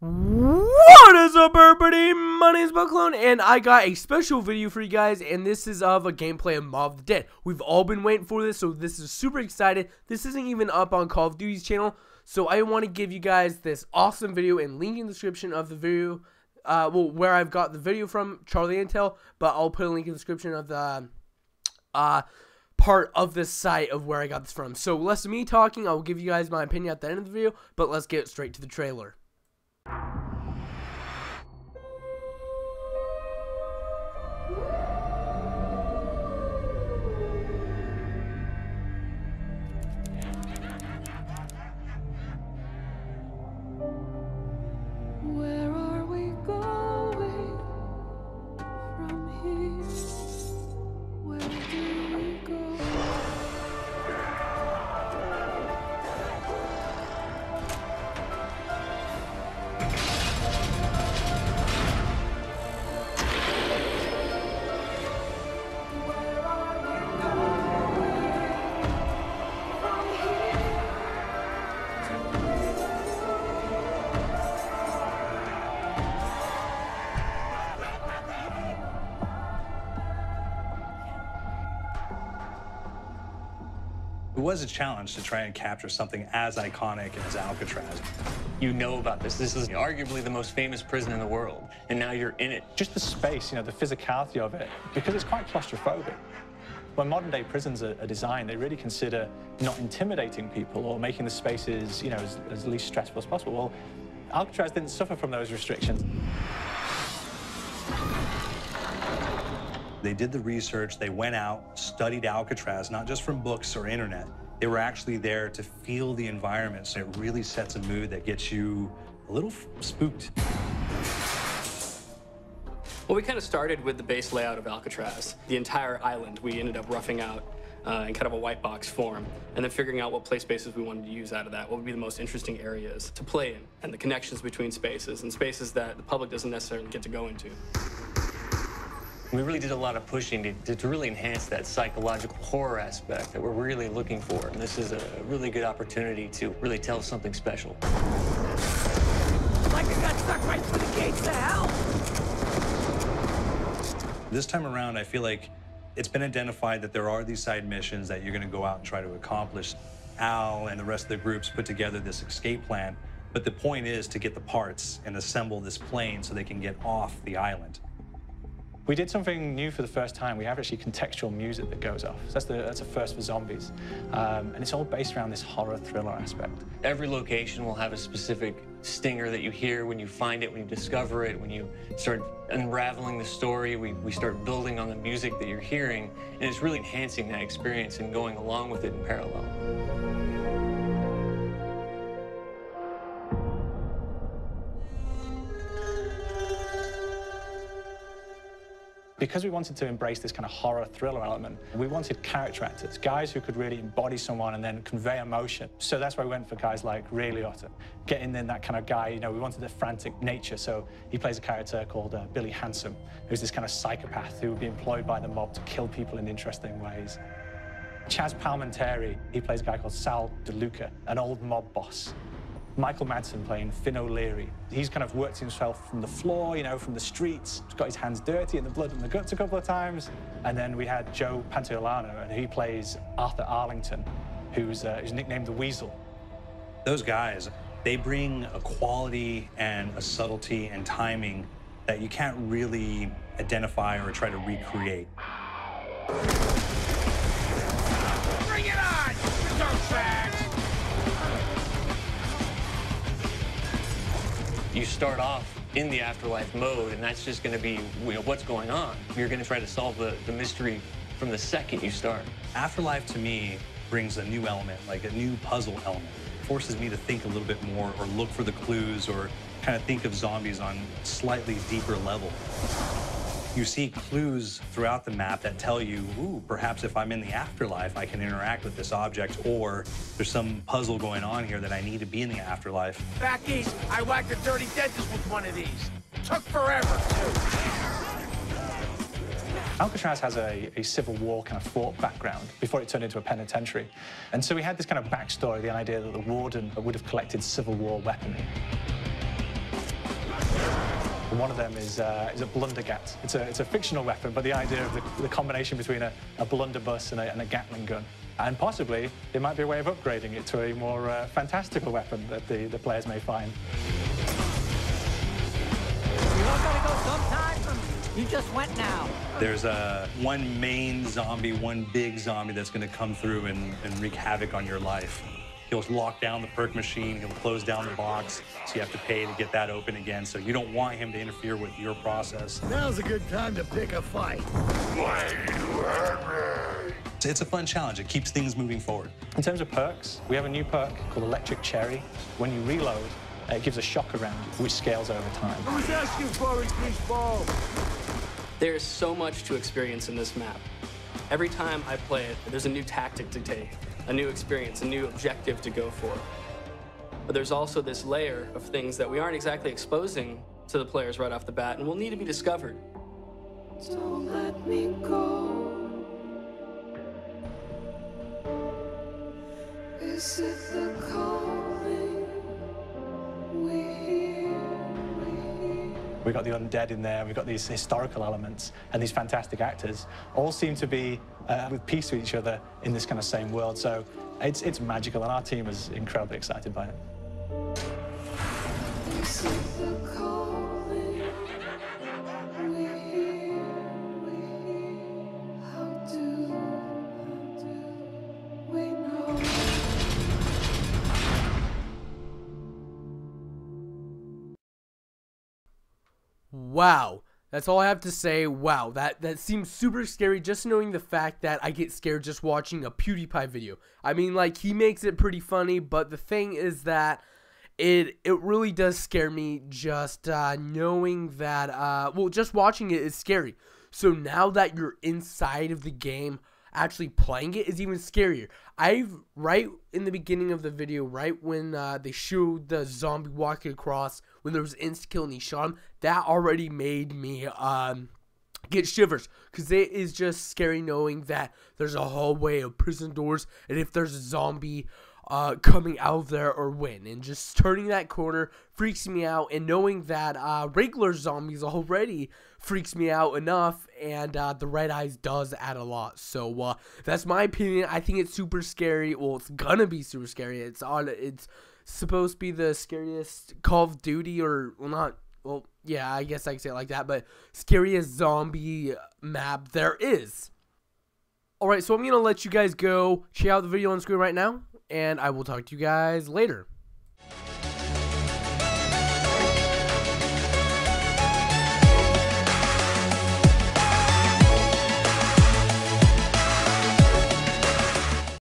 What is up, everybody? My name is Bucklone, and I got a special video for you guys, and this is of a gameplay of Mob of the Dead. We've all been waiting for this, so this is super excited. This isn't even up on Call of Duty's channel, so I want to give you guys this awesome video and link in the description of the video, where I've got the video from, Charlie Intel, but I'll put a link in the description of the, part of the site of where I got this from. So less of me talking, I'll give you guys my opinion at the end of the video, but let's get straight to the trailer. Where are we going from here? Where do we go? It was a challenge to try and capture something as iconic as Alcatraz. You know about this. This is arguably the most famous prison in the world, and now you're in it. Just the space, the physicality of it, because it's quite claustrophobic. When modern-day prisons are designed, they really consider not intimidating people or making the spaces, as least stressful as possible. Well, Alcatraz didn't suffer from those restrictions. They did the research, they went out, studied Alcatraz, not just from books or internet. They were actually there to feel the environment, so it really sets a mood that gets you a little spooked. Well, we kind of started with the base layout of Alcatraz. The entire island we ended up roughing out in kind of a white box form, and then figuring out what play spaces we wanted to use out of that, what would be the most interesting areas to play in, and the connections between spaces, and spaces that the public doesn't necessarily get to go into. We really did a lot of pushing to really enhance that psychological horror aspect that we're really looking for. And this is a really good opportunity to really tell something special. Like I got stuck right through the gates to hell! This time around, I feel like it's been identified that there are these side missions that you're going to go out and try to accomplish. Al and the rest of the groups put together this escape plan, but the point is to get the parts and assemble this plane so they can get off the island. We did something new for the first time. We have actually contextual music that goes off. So that's a first for zombies. And it's all based around this horror thriller aspect. Every location will have a specific stinger that you hear when you find it, when you discover it, when you start unraveling the story, we start building on the music that you're hearing, and it's really enhancing that experience and going along with it in parallel. Because we wanted to embrace this kind of horror thriller element, we wanted character actors, guys who could really embody someone and then convey emotion. So that's why we went for guys like Ray Liotta, getting in that kind of guy, we wanted a frantic nature. So he plays a character called Billy Handsome, who's this kind of psychopath who would be employed by the mob to kill people in interesting ways. Chaz Palminteri, he plays a guy called Sal DeLuca, an old mob boss. Michael Madsen playing Finn O'Leary. He's kind of worked himself from the floor, from the streets. He's got his hands dirty in the blood and the guts a couple of times. And then we had Joe Pantoliano, and he plays Arthur Arlington, who's nicknamed the Weasel. Those guys, they bring a quality and a subtlety and timing that you can't really identify or try to recreate. Bring it on, dirtbags! You start off in the afterlife mode, and that's just going to be what's going on. You're going to try to solve the mystery from the second you start. Afterlife, to me, brings a new element, like a new puzzle element. It forces me to think a little bit more or look for the clues or kind of think of zombies on a slightly deeper level. You see clues throughout the map that tell you, ooh, perhaps if I'm in the afterlife, I can interact with this object, or there's some puzzle going on here that I need to be in the afterlife. Back east, I whacked a dirty dentist with one of these. Took forever, too. Alcatraz has a Civil War kind of fort background before it turned into a penitentiary. And so we had this kind of backstory, the idea that the warden would have collected Civil War weaponry. And one of them is a blundergat. It's a fictional weapon, but the idea of the combination between a blunderbuss and a Gatling gun. And possibly, there might be a way of upgrading it to a more fantastical weapon that the players may find. You all gotta go sometime. You just went now. There's one main zombie, one big zombie that's going to come through and wreak havoc on your life. He'll lock down the perk machine, he'll close down the box, so you have to pay to get that open again. So you don't want him to interfere with your process. Now's a good time to pick a fight. It's a fun challenge. It keeps things moving forward. In terms of perks, we have a new perk called Electric Cherry. When you reload, it gives a shock around you, which scales over time. Who's asking for it, ball? There is so much to experience in this map. Every time I play it, there's a new tactic to take, a new experience, a new objective to go for. But there's also this layer of things that we aren't exactly exposing to the players right off the bat and will need to be discovered. Don't let me go. Is it the calling we hear? We've got the undead in there, we've got these historical elements, and these fantastic actors all seem to be with peace with each other in this kind of same world. So it's magical, and our team is incredibly excited by it. Is it the calling we hear? How do we know? Wow. That's all I have to say. Wow, that seems super scary, just knowing the fact that I get scared just watching a PewDiePie video. I mean, like, he makes it pretty funny, but the thing is that it really does scare me just knowing that, well, just watching it is scary. So now that you're inside of the game, actually playing it is even scarier. Right in the beginning of the video, right when they showed the zombie walking across, when there was insta-kill and he shot him, that already made me get shivers, because it is just scary knowing that there's a hallway of prison doors, and if there's a zombie coming out of there or when, and just turning that corner freaks me out, and knowing that regular zombies already freaks me out enough, and the red eyes does add a lot. So that's my opinion. I think it's super scary. Well, it's gonna be super scary. It's supposed to be the scariest Call of Duty, or well, not, well, yeah, I guess I can say it like that, but scariest zombie map there is. Alright, so I'm gonna let you guys go. Check out the video on screen right now, and I will talk to you guys later.